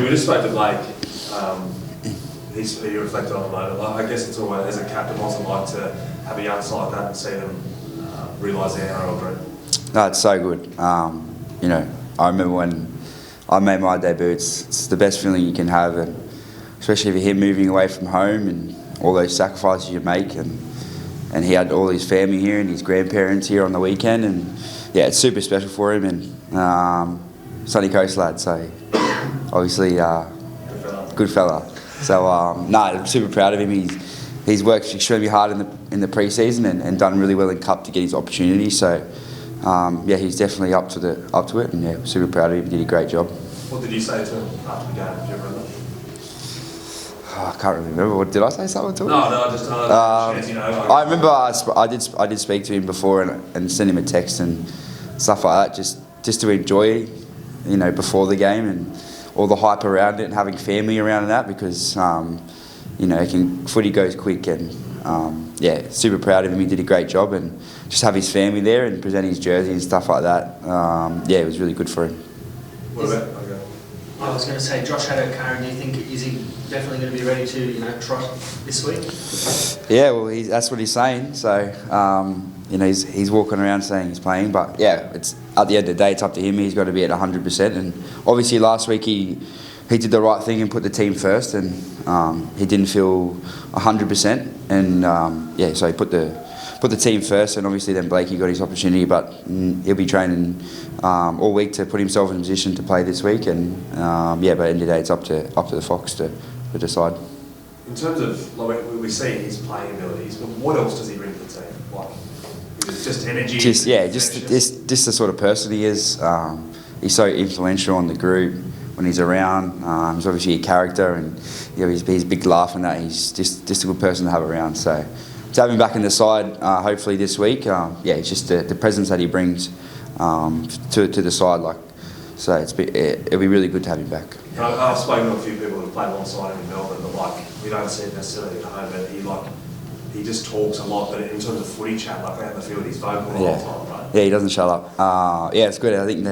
We just spoke to Blake. He reflected on the moment. I guess it's always, as a captain, what's it like to have a young side like that and see them realise their NRL dream? No, it's so good. You know, I remember when I made my debut, it's the best feeling you can have, and especially for him moving away from home and all those sacrifices you make, and he had all his family here and his grandparents here on the weekend, and yeah, it's super special for him, and Sunny Coast lad, so obviously good fella. So I'm super proud of him. He's worked extremely hard in the pre-season and done really well in Cup to get his opportunity. So yeah, he's definitely up to it, and yeah, super proud of him. He did a great job. What did you say to him after the game? Do you remember? I can't really remember. What did I say something to him? No, just chance, you know. I remember I did speak to him before and send him a text and stuff like that, just to enjoy, you know, before the game and all the hype around it and having family around that, because you know, footy goes quick, and yeah, super proud of him. He did a great job, and just have his family there and present his jersey and stuff like that. Yeah, it was really good for him. What about? Okay. I was going to say, Josh Haddo-Curran, do you think, is he definitely going to be ready to, you know, trot this week? Yeah, well, that's what he's saying. So you know, he's walking around saying he's playing, but yeah, it's at the end of the day, it's up to him. He's got to be at 100%, and obviously last week he did the right thing and put the team first, and he didn't feel 100%, and yeah, so he put the team first, and obviously then Blakey got his opportunity, but he'll be training all week to put himself in a position to play this week, and yeah, but at the end of the day, it's up to the Fox to decide. In terms of, like, we see his playing abilities, but what else does he bring to the team? Like, is it just energy? Just the sort of person he is. He's so influential on the group when he's around. He's obviously a character, and you know, he's a big laugh and that. He's just a good person to have around. So to have him back in the side, hopefully this week, yeah, it's just the presence that he brings to the side. Like, so it'll be really good to have him back. I've spoken to a few people who've played alongside him in Melbourne, but like, we don't see it necessarily at home, but he just talks a lot, but in terms of footy chat, like out in the field, he's vocal all the time, right? Yeah, he doesn't shut up. Yeah, it's good. I think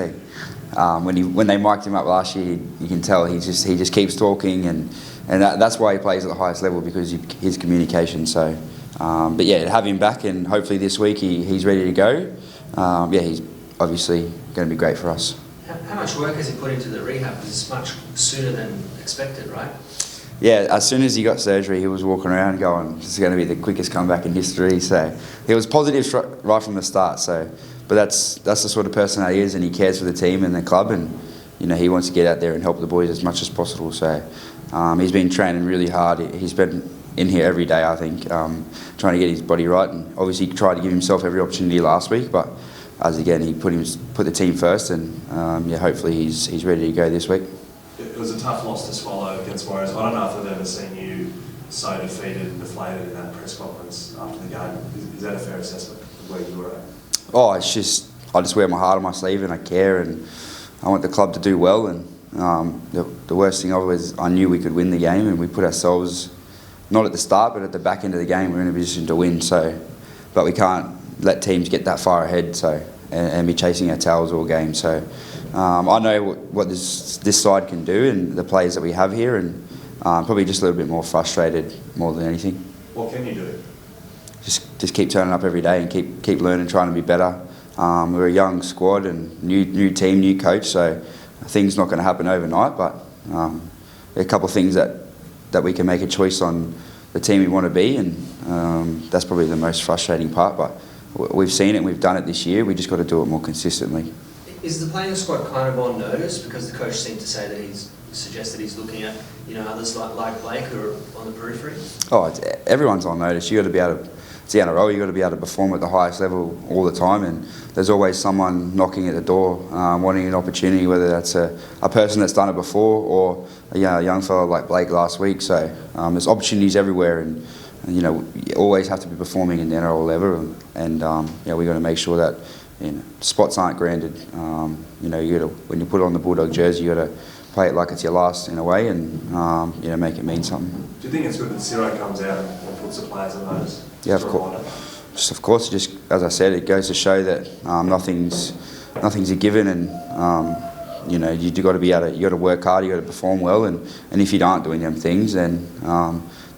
when they mic'd him up last year, you can tell he just keeps talking, and that's why he plays at the highest level, because his communication. So, but yeah, to have him back, and hopefully this week he's ready to go. Yeah, he's obviously going to be great for us. How much work has he put into the rehab? It's much sooner than expected, right? Yeah, as soon as he got surgery, he was walking around going, "This is going to be the quickest comeback in history." So he was positive right from the start. So, but that's the sort of person that he is, and he cares for the team and the club, and you know, he wants to get out there and help the boys as much as possible. So he's been training really hard. He's been in here every day, I think, trying to get his body right, and obviously he tried to give himself every opportunity last week, but as again, he put the team first, and yeah, hopefully he's ready to go this week. It was a tough loss to swallow against Warriors. I don't know if I've ever seen you so defeated and deflated in that press conference after the game. Is that a fair assessment of where you were at? Oh, it's just, I just wear my heart on my sleeve, and I care, and I want the club to do well, and the worst thing of it was I knew we could win the game, and we put ourselves, not at the start, but at the back end of the game, we're in a position to win. So, but we can't let teams get that far ahead, so and be chasing our tails all game. So I know what this side can do, and the players that we have here, and probably just a little bit more frustrated more than anything. What can you do? Just keep turning up every day and keep learning, trying to be better. We're a young squad and new team, new coach, so things not going to happen overnight. But a couple of things that we can make a choice on the team we want to be, and that's probably the most frustrating part. But we've seen it, and we've done it this year. We just got to do it more consistently. Is the playing squad kind of on notice, because the coach seemed to say that he's suggested he's looking at, you know, others like Blake who are on the periphery? Oh, everyone's on notice. You got to be able to. It's the NRL. You got to be able to perform at the highest level all the time, and there's always someone knocking at the door, wanting an opportunity. Whether that's a person that's done it before, or a young fellow like Blake last week. So there's opportunities everywhere, and you know, you always have to be performing in the NRL level, and you know, we got to make sure that, you know, spots aren't granted. You know, you got to, when you put on the Bulldog jersey, you got to play it like it's your last in a way, and you know, make it mean something. Do you think it's good that Ciro comes out and puts the players on notice? Yeah, of course. Of course, just as I said, it goes to show that nothing's a given, and you know, you got to be able to, you got to work hard, you got to perform well, and if you aren't doing them things, then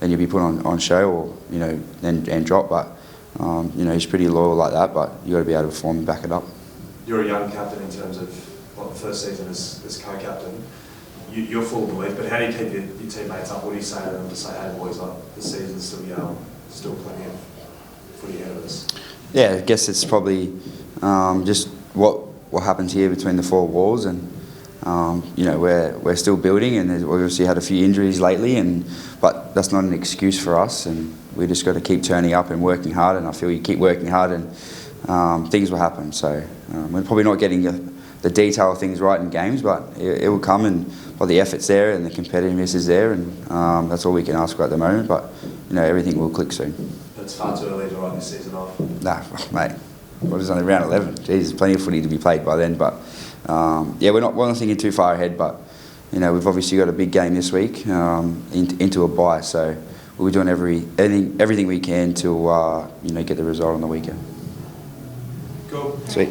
you'll be put on show, or you know, and drop. But you know, he's pretty loyal like that. But you got to be able to perform and back it up. You're a young captain in terms of the first season as co-captain. You're full of belief, but how do you keep your teammates up? What do you say to them to say, hey boys, like the season's still young, still plenty of footy ahead of us? Yeah, I guess it's probably just what happens here between the four walls, and you know, we're still building, and we've obviously had a few injuries lately, but that's not an excuse for us, and we just got to keep turning up and working hard. And I feel you keep working hard, and things will happen. So we're probably not getting the detail of things right in games, but it will come, and the effort's there and the competitiveness is there, and that's all we can ask for at the moment. But you know, everything will click soon. It's far too early to write this season off. Nah, mate. Well, it's only round 11. Jeez, there's plenty of footy to be played by then. But yeah, we're not thinking too far ahead. But you know, we've obviously got a big game this week into a bye, so we'll be doing everything we can to you know, get the result on the weekend. Cool. Sweet.